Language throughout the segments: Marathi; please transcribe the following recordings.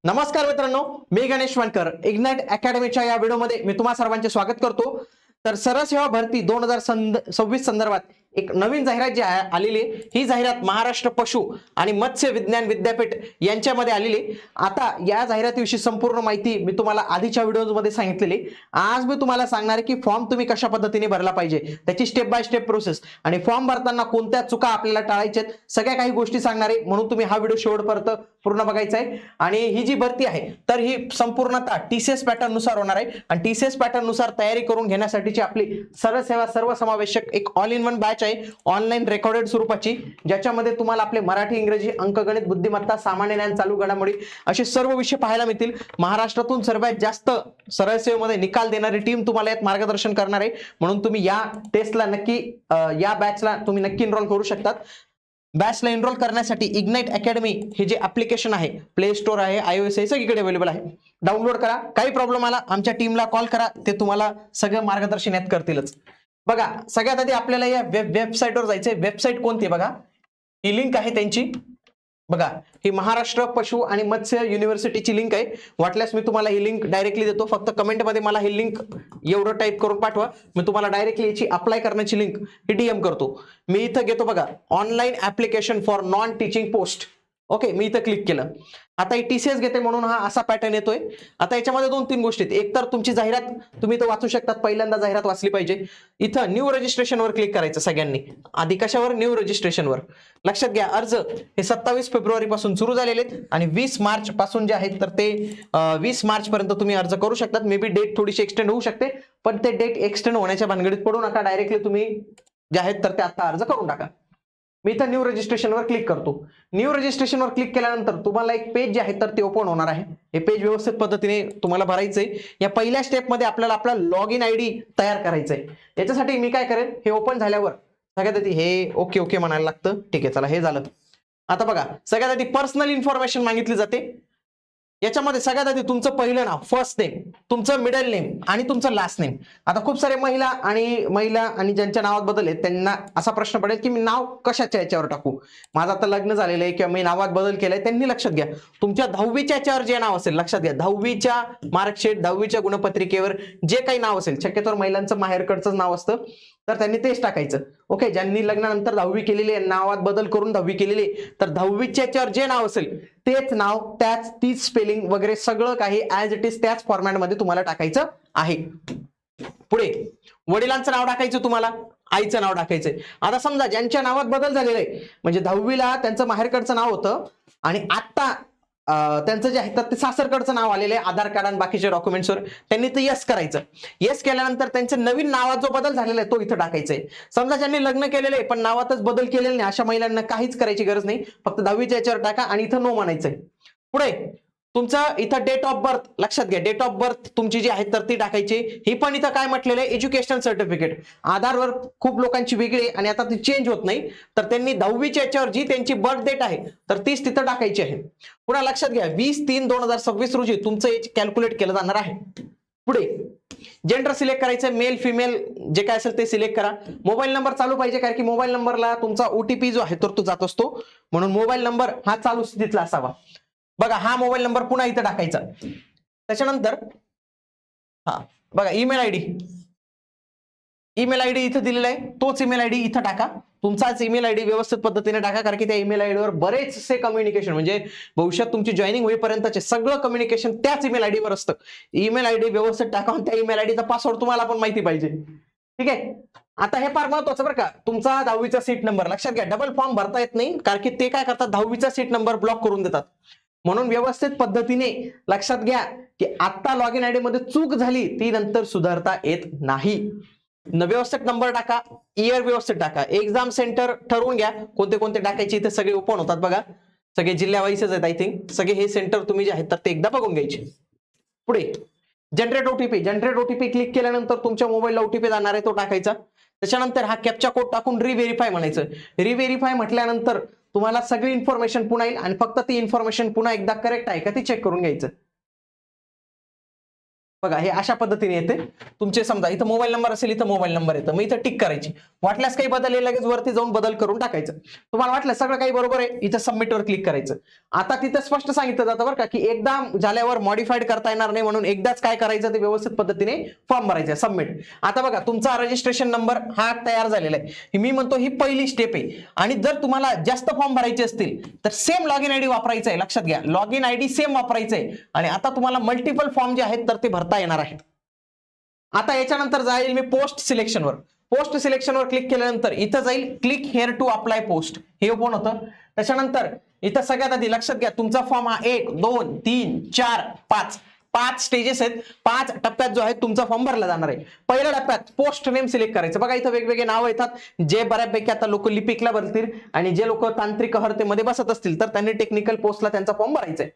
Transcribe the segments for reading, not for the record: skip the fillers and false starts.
नमस्कार मित्रांनो, मी गणेश वानकर इग्नाइट अकॅडमीच्या या व्हिडिओमध्ये मी तुम्हा सर्वांचे स्वागत करतो। तर सरळ सेवा भरती 2026 संदर्भात एक नवीन जाहिरात जी आलेली आहे, ही जाहिरात महाराष्ट्र पशु आणि मत्स्य विज्ञान विद्यापीठ यांच्यामध्ये आलेली आहे। आता या जाहिरातीविषयी संपूर्ण माहिती मी तुम्हाला आधीच्या व्हिडिओमध्ये सांगितलेली। आज मी तुम्हाला सांगणार आहे की फॉर्म तुम्ही कशा पद्धतीने भरला पाहिजे, त्याची स्टेप बाय स्टेप प्रोसेस आणि फॉर्म भरताना कोणत्या चुका आपल्याला टाळायच्या आहेत, सगळ्या काही गोष्टी सांगणार आहे। म्हणून तुम्ही हा व्हिडिओ शेवटपर्यंत पूर्ण बघायचा आहे। आणि ही जी भरती आहे तर ही संपूर्णतः टीसीएस पॅटर्न नुसार होणार आहे आणि टीसीएस पॅटर्न नुसार तयारी करून घेण्यासाठीची आपली सरळ सेवा सर्वसमावेशक एक ऑल इन वन बॅच आहे, ऑनलाइन रेकॉर्डेड स्वरूपाची, ज्याच्यामध्ये तुम्हाला आपले मराठी, इंग्रजी, अंकगणित, बुद्धिमत्ता, सामान्य ज्ञान, चालू घडामोडी असे सर्व विषय पाहायला मिळतील। महाराष्ट्रातून सर्वात जास्त सरळ सेवेमध्ये निकाल देणारी टीम तुम्हाला यात मार्गदर्शन करणार आहे। म्हणून तुम्ही या टेस्टला नक्की या बॅचला तुम्ही नक्की एनरोल करू शकतात। बॅचला एनरोल करण्यासाठी इग्नाइट अकॅडमी हे जे ऍप्लिकेशन आहे, प्ले स्टोर आहे, iOS आहे, सगळीकडे अवेलेबल आहे। डाउनलोड करा। काही प्रॉब्लेम आला आमच्या टीमला कॉल करा, ते तुम्हाला सगळं मार्गदर्शन यात करतीलच। बघा, सगळ्यात आधी आपल्याला या वेबसाईटवर जायचंय। वेबसाईट कोणती आहे बघा, ही लिंक आहे त्यांची। बघा, ही महाराष्ट्र पशु आणि मत्स्य युनिव्हर्सिटीची लिंक आहे। वाटल्यास मी तुम्हाला ही लिंक डायरेक्टली देतो, फक्त कमेंट मध्ये मला ही लिंक एवढं टाइप करून पाठवा, मी तुम्हाला डायरेक्टली याची अप्लाय करण्याची लिंक ही डीएम करतो। मी इथं घेतो बघा, online application for non teaching post. Okay, मी इथं क्लिक केलं। आता ही टीसीएस घेते म्हणून हा असा पॅटर्न येतोय। आता याच्यामध्ये दोन तीन गोष्टी आहेत। एक तर तुमची जाहिरात तुम्ही इथं वाचू शकतात, पहिल्यांदा जाहिरात वाचली पाहिजे। इथं न्यू रजिस्ट्रेशनवर क्लिक करायचं सगळ्यांनी। आधी कशावर? न्यू रजिस्ट्रेशनवर। लक्षात घ्या, अर्ज हे 27 फेब्रुवारी पासून सुरू झालेले आहेत आणि 20 मार्च पासून जे आहेत तर ते 20 मार्च पर्यंत तुम्ही अर्ज करू शकतात। मे बी डेट थोडीशी एक्सटेंड होऊ शकते, पण ते डेट एक्सटेंड होण्याच्या भानगडीत पडू नका। डायरेक्टली तुम्ही जे आहेत तर ते आता अर्ज करून टाका। मी इथं न्यू रजिस्ट्रेशनवर क्लिक करतो। न्यू रजिस्ट्रेशनवर क्लिक केल्यानंतर तुम्हाला एक पेज जे आहे तर ते ओपन होणार आहे। हे पेज व्यवस्थित पद्धतीने तुम्हाला भरायचंय। या पहिल्या स्टेपमध्ये आपल्याला आपला लॉग इन आयडी तयार करायचा आहे। याच्यासाठी मी काय करेन, हे ओपन झाल्यावर सगळ्यात आधी हे ओके ओके म्हणायला लागतं। ठीक आहे, चला हे झालं। आता बघा, सगळ्यात आधी पर्सनल इन्फॉर्मेशन मागितली जाते। याच्यामध्ये सगळ्यात आधी तुमचं पहिलं नाव, फर्स्ट नेम, तुमचं मिडल नेम आणि तुमचं लास्ट नेम। आता खूप सारे महिला आणि ज्यांच्या नावात बदल आहेत त्यांना असा प्रश्न पडेल की मी नाव कशाच्या याच्यावर टाकू। माझं आता लग्न झालेलं आहे किंवा मी नावात बदल केलाय, त्यांनी लक्षात घ्या, तुमच्या 10वीच्या याच्यावर जे नाव असेल, लक्षात घ्या 10वीच्या मार्कशीट, 10वीच्या गुणपत्रिकेवर जे काही नाव असेल, शक्यतोवर महिलांचं माहेरकडचं नाव असतं तर त्यांनी तेच टाकायचं। ओके, ज्यांनी लग्नानंतर 10वी केलेली आहे, नावात बदल करून 10वी केलेली आहे, तर 10वीच्या याच्यावर जे नाव असेल तेच नाव, तीच स्पेलिंग वगैरे सगळं काही ऍज इट इज त्याच फॉर्मॅटमध्ये तुम्हाला टाकायचं आहे। पुढे वडिलांचं नाव टाकायचं, तुम्हाला आईचं नाव टाकायचंय। आता समजा ज्यांच्या नावात बदल झालेला आहे, म्हणजे 10वीला त्यांचं माहेरकडचं नाव होतं आणि आता त्यांचं जे आहे तर ते सासरकडचं नाव आलेलं आहे आधार कार्ड आणि बाकीच्या डॉक्युमेंट्सवर, त्यांनी ते यस करायचं। यस केल्यानंतर त्यांच्या नवीन नावात जो बदल झालेला आहे तो इथं टाकायचा आहे। समजा ज्यांनी लग्न केलेलं आहे पण नावातच बदल केलेला नाही, अशा महिलांना काहीच करायची गरज नाही, फक्त 10वीच्या याच्यावर टाका आणि इथं नो म्हणायचंय। पुढे तुमचं इथं डेट ऑफ बर्थ, लक्षात घ्या डेट ऑफ बर्थ तुमची जी आहे तर ती टाकायची। ही पण इथं काय म्हटलेलं आहे, एज्युकेशनल सर्टिफिकेट। आधारवर खूप लोकांची वेगळी आहे आणि आता ती चेंज होत नाही, तर त्यांनी 10वीच्या याच्यावर जी त्यांची बर्थ डेट आहे तर तीच तिथं टाकायची आहे। पुन्हा लक्षात घ्या 20/3/2026 रोजी तुमचं एज कॅल्क्युलेट केलं जाणार आहे। पुढे जेंडर सिलेक्ट करायचं, मेल फिमेल जे काय असेल ते सिलेक्ट करा। मोबाईल नंबर चालू पाहिजे, कारण की मोबाईल नंबरला तुमचा ओटीपी जो आहे तर तो जात असतो, म्हणून मोबाईल नंबर हा चालू स्थितीतला असावा। बघा, हा मोबाईल नंबर पुन्हा इथं टाकायचा। त्याच्यानंतर हा बघा, ईमेल आयडी इथं दिलेला आहे, तोच ईमेल आयडी इथं टाका। तुमचाच ईमेल आयडी व्यवस्थित पद्धतीने टाका, कारण की त्या ईमेल आयडीवर बरेचसे कम्युनिकेशन, म्हणजे भविष्यात तुमची जॉईनिंग होईपर्यंतचे सगळं कम्युनिकेशन त्याच ईमेल आयडीवर असतं। ईमेल आयडी व्यवस्थित टाका आणि त्या ईमेल आयडीचा पासवर्ड तुम्हाला पण माहिती पाहिजे। ठीक आहे, आता हे फार महत्वाचं बरं का, तुमचा 10वीचा सीट नंबर लक्षात घ्या। डबल फॉर्म भरता येत नाही, कारण की ते काय करतात, 10वीचा सीट नंबर ब्लॉक करून देतात। म्हणून व्यवस्थित पद्धतीने लक्षात घ्या की आता लॉग इन आयडी मध्ये चूक झाली ती नंतर सुधारता येत नाही। व्यवस्थित नंबर टाका, इयर व्यवस्थित टाका, एक्झाम सेंटर ठरवून घ्या कोणते कोणते टाकायचे। इथे सगळे ओपन होतात बघा, सगळे जिल्ह्या वाईजच आहेत। आय थिंक सगळे हे सेंटर तुम्ही जे आहेत तर ते एकदा बघून घ्यायचे। पुढे जनरेट ओटीपी क्लिक केल्यानंतर तुमच्या मोबाईलला ओटीपी जाणार आहे, तो टाकायचा। त्याच्यानंतर हा कॅप्चा कोड टाकून रिव्हेरीफाय म्हणायचं। रिव्हेरीफाय म्हटल्यानंतर तुम्हाला सगळी इन्फॉर्मेशन पुन्हा येईल आणि फक्त ती इन्फॉर्मेशन पुन्हा एकदा करेक्ट आहे का ती चेक करून घ्यायचं। बघा हे अशा पद्धतीने येते. तुमचे समजा इथं मोबाईल नंबर असेल, इथं मोबाईल नंबर येतं, मग इथं टिक करायची. वाटल्यास काही बदल लगेच वरती जाऊन बदल करून टाकायचं. तुम्हाला वाटलं सगळं काही बरोबर आहे, इथं सबमिटवर क्लिक करायचं. आता तिथं स्पष्ट सांगितलं जातं बरं का, की एकदा झाल्यावर मॉडिफाईड करता येणार नाही, म्हणून एकदाच काय करायचं ते व्यवस्थित पद्धतीने फॉर्म भरायचा, सबमिट. आता बघा तुमचा रजिस्ट्रेशन नंबर हा तयार झालेला आहे. मी म्हणतो ही पहिली स्टेप आहे. आणि जर तुम्हाला जास्त फॉर्म भरायचे असतील तर सेम लॉगिन आयडी वापरायचा आहे. लक्षात घ्या, लॉगिन आयडी सेम वापरायचं आहे. आणि आता तुम्हाला मल्टिपल फॉर्म जे आहेत तर ते भरता येणार आहेत. आता याच्यानंतर जाईल मी पोस्ट सिलेक्शनवर. पोस्ट सिलेक्शनवर क्लिक केल्यानंतर इथं जाईल click here to apply post, हे ओपन होतं. त्याच्यानंतर इथं सगळ्यात आधी लक्षात घ्या, तुमचा फॉर्म हा 1 2 3 4 5 स्टेजेस आहेत. 5 टप्प्यात जो आहे तुमचा फॉर्म भरला जाणार आहे. पहिल्या टप्प्यात पोस्ट नेम सिलेक्ट करायचं. बघा इथं वेगवेगळे नाव येतात, जे बऱ्यापैकी आता लोक लिपिकला भरतील आणि जे लोक तांत्रिक हरतेमध्ये बसत असतील तर त्यांनी टेक्निकल पोस्टला त्यांचा फॉर्म भरायचा आहे.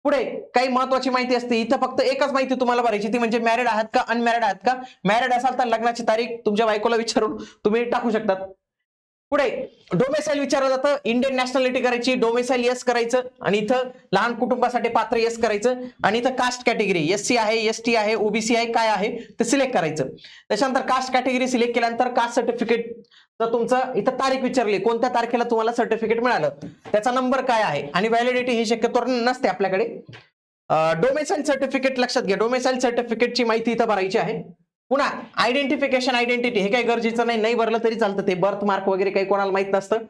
पुढे काही महत्वाची माहिती असते. इथं फक्त एकच माहिती तुम्हाला भरायची, ती म्हणजे मॅरिड आहात का अनमॅरिड आहात का. मॅरिड असाल तर लग्नाची तारीख तुमच्या बायकोला विचारून तुम्ही टाकू शकतात. पुढे डोमेसाईल विचारलं जातं. इंडियन नॅशनॅलिटी करायची, डोमेसाईल येस करायचं. आणि इथं लहान कुटुंबासाठी पात्र येस करायचं. आणि इथं कास्ट कॅटेगरी एससी आहे, एसटी आहे, ओबीसी आहे, काय आहे ते सिलेक्ट करायचं. त्याच्यानंतर कास्ट कॅटेगरी सिलेक्ट केल्यानंतर कास्ट सर्टिफिकेट, तर तुमचं इथं तारीख विचारली, कोणत्या तारखेला तुम्हाला सर्टिफिकेट मिळालं, त्याचा नंबर काय आहे. आणि व्हॅलिडिटी ही शक्यतो नसते आपल्याकडे. डोमेसाईल सर्टिफिकेट लक्षात घ्या, डोमेसाईल सर्टिफिकेटची माहिती इथं भरायची आहे. पुन्हा आयडेंटिफिकेशन आयडेंटिटी हे काही गरजेचं नाही, नाही भरलं तरी चालतं, ते बर्थ मार्क वगैरे काही कोणाला माहित नसतं.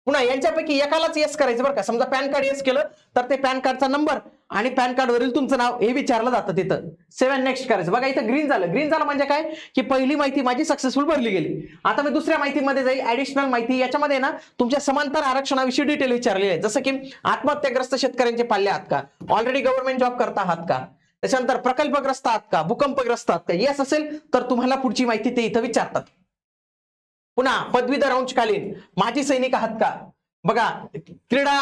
पुन्हा यांच्यापैकी एकालाच येस करायचं बरं का. समजा पॅन कार्ड येस केलं तर ते पॅन कार्डचा नंबर आणि पॅन कार्ड वरील तुमचं नाव हे विचारलं जातं तिथं. 7 नेक्स्ट करायचं. बघा इथं ग्रीन झालं. ग्रीन झालं म्हणजे काय, की पहिली माहिती माझी सक्सेसफुल भरली गेली. आता मी दुसऱ्या माहितीमध्ये जाईल, ऍडिशनल माहिती. याच्यामध्ये ना तुमच्या समांतर आरक्षणाविषयी डिटेल विचारलेले आहे, जसं की आत्महत्याग्रस्त शेतकऱ्यांचे पाल्ले आहात का, ऑलरेडी गव्हर्नमेंट जॉब करता आहात का, त्याच्यानंतर प्रकल्पग्रस्त आहात का, भूकंपग्रस्त आहात का. येस असेल तर तुम्हाला पुढची माहिती ते इथं विचारतात. पुन्हा पदवीधर अंशकालीन माजी सैनिक आहात का, बघा क्रीडा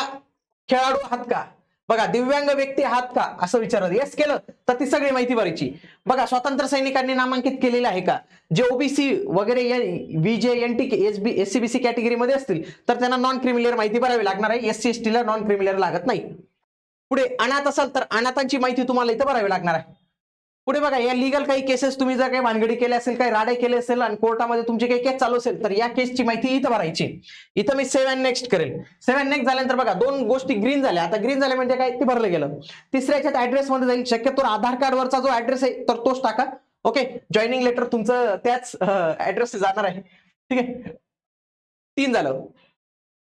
खेळाडू आहात का, बघा दिव्यांग व्यक्ती आहात का, असं विचारलं. येस केलं तर ती सगळी माहिती भरायची. बघा स्वातंत्र्य सैनिकांनी नामांकित केलेलं आहे का, जे ओबीसी वगैरे व्हीजे एनटी एससीबीसी कॅटेगरीमध्ये असतील तर त्यांना नॉन क्रिमिलियर माहिती भरावी लागणार आहे. एससी एसटी ला नॉन क्रिमिलियर लागत नाही. पुढे अनाथ असाल तर अनाथांची माहिती तुम्हाला इथं भरावी लागणार आहे. पुढे बघा या लीगल काही केसेस तुम्ही जर काही भानगडी केल्या असेल, काही राडे केले असेल आणि कोर्टामध्ये तुमची काही केस चालू असेल तर या केसची माहिती इथं भरायची. इथं मी सेव्ह अँड नेक्स्ट करेल. सेव्ह अँड नेक्स्ट झाल्यानंतर बघा 2 गोष्टी ग्रीन झाल्या. आता ग्रीन झाले म्हणजे काय, ते भरलं गेलं. तिसऱ्याच्यात ऍड्रेस मध्ये जाईल. शक्यतो आधार कार्ड वरचा जो ऍड्रेस आहे तर तोच टाका. ओके, जॉईनिंग लेटर तुमचं त्याच ऍड्रेस जाणार आहे. ठीक आहे, 3 झालं.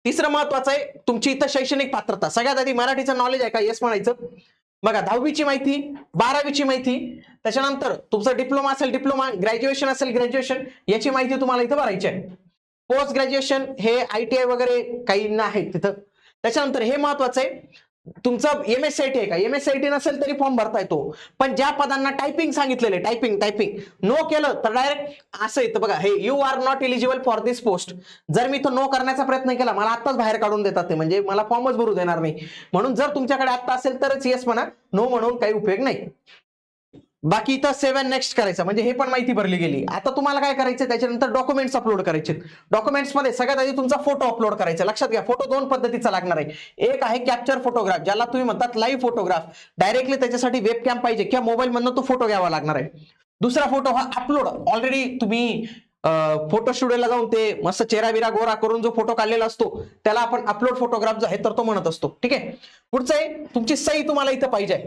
तिसरं महत्वाचं आहे तुमची इथं शैक्षणिक पात्रता. सगळ्यात आधी मराठीचं नॉलेज आहे का, येस म्हणायचं. बघा 10वीची माहिती, 12वीची माहिती, त्याच्यानंतर तुमचं डिप्लोमा असेल डिप्लोमा, ग्रॅज्युएशन असेल ग्रॅज्युएशन, याची माहिती तुम्हाला इथं भरायची आहे. पोस्ट ग्रॅज्युएशन हे आयटीआय वगैरे काही नाही तिथं. त्याच्यानंतर हे महत्वाचं आहे, तुमचं एमएससीआयटी आहे का, एमएससीआयटी नसेल तरी फॉर्म भरता येतो. पण ज्या पदांना टायपिंग सांगितलेले, टायपिंग नो केलं तर डायरेक्ट असं येतं बघा, हे you are not eligible for this post. जर मी तो नो करण्याचा प्रयत्न केला, मला आत्ताच बाहेर काढून देतात ते, म्हणजे मला फॉर्मच भरू देणार नाही. म्हणून जर तुमच्याकडे आत्ता असेल तरच येस म्हणा, नो म्हणून काही उपयोग नाही. बाकी इथं सेव्ह अँड नेक्स्ट करायचं म्हणजे हे पण माहिती भरली गेली. आता तुम्हाला काय करायचं, त्याच्यानंतर डॉक्युमेंट्स अपलोड करायचे. डॉक्युमेंट्स मध्ये सगळ्यात आधी तुमचा फोटो अपलोड करायचा. लक्षात घ्या, फोटो 2 पद्धतीचा लागणार आहे. एक आहे कॅप्चर फोटोग्राफ, ज्याला तुम्ही म्हणतात लाईव्ह फोटोग्राफ. डायरेक्टली त्याच्यासाठी वेब कॅम पाहिजे किंवा मोबाईल मधून तो फोटो घ्यावा लागणार आहे. दुसरा फोटो हा अपलोड, ऑलरेडी तुम्ही फोटो स्टुडिओला जाऊन ते मस्त चेहरा बिरा गोरा करून जो फोटो काढलेला असतो त्याला आपण अपलोड फोटोग्राफ जो आहे तर तो म्हणत असतो. ठीक आहे, पुढचं आहे तुमची सही तुम्हाला इथं पाहिजे.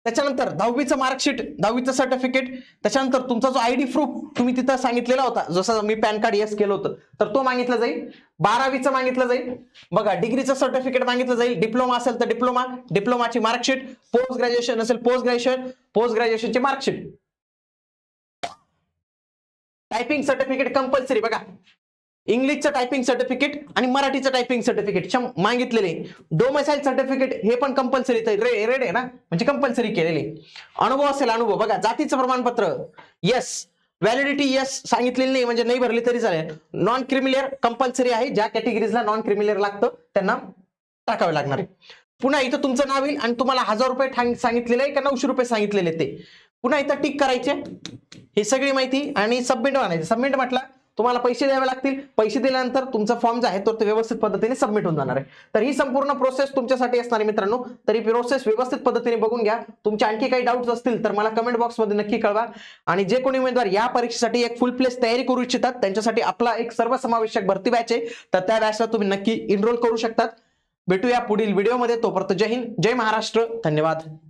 त्याच्यानंतर 10वीचं मार्कशीट, 10वीचं सर्टिफिकेट, त्याच्यानंतर तुमचा जो आयडी प्रूफ तुम्ही तिथं सांगितलेला होता, जसं मी पॅन कार्ड येस केलं होतं तर तो मागितला जाईल. 12वीचं मागितलं जाईल. बघा डिग्रीचं सर्टिफिकेट मागितलं जाईल. डिप्लोमा असेल तर डिप्लोमा, डिप्लोमाची मार्कशीट, पोस्ट ग्रॅज्युएशन असेल पोस्ट ग्रॅज्युएशनची मार्कशीट. Typing certificate compulsory. बघा इंग्लिशचं टायपिंग सर्टिफिकेट आणि मराठीचं टायपिंग सर्टिफिकेट मागितलेले. डोमेसाईल सर्टिफिकेट हे पण कंपल्सरी, रेड आहे ना, म्हणजे कंपल्सरी केलेले. अनुभव असेल अनुभव, बघा जातीचं प्रमाणपत्र येस, व्हॅलिडिटी येस सांगितलेली नाही म्हणजे नाही भरली तरी चालेल. नॉन क्रिमिलियर कंपल्सरी आहे, ज्या कॅटेगरीजला नॉन क्रिमिलियर लागतं त्यांना टाकावे लागणार आहे. पुन्हा इथं तुमचं नाव येईल आणि तुम्हाला 1000 रुपये सांगितलेले आहे का 900 रुपये सांगितलेले ते. पुन्हा इथं टिक करायचे ही सगळी माहिती आणि सबमिट म्हणायचं. सबमिट म्हटलं तुम्हाला पैसे द्यावे लागतील. पैसे दिल्यानंतर तुमचा फॉर्म जो आहे तो व्यवस्थित पद्धतीने सबमिट होऊन जाणार आहे. तर ही संपूर्ण प्रोसेस तुमच्यासाठी असणार आहे मित्रांनो. तर ही प्रोसेस व्यवस्थित पद्धतीने बघून घ्या. तुमचे आणखी काही डाऊट्स असतील तर मला कमेंट बॉक्समध्ये नक्की कळवा. आणि जे कोणी उमेदवार या परीक्षेसाठी एक फुल प्लेस तयारी करू इच्छितात त्यांच्यासाठी आपला एक सर्वसमावेशक भरती बॅच आहे. तर त्या बॅचला तुम्ही नक्की इनरोल करू शकतात. भेटूया पुढील व्हिडिओमध्ये. तोपर्यंत जय हिंद, जय महाराष्ट्र, धन्यवाद.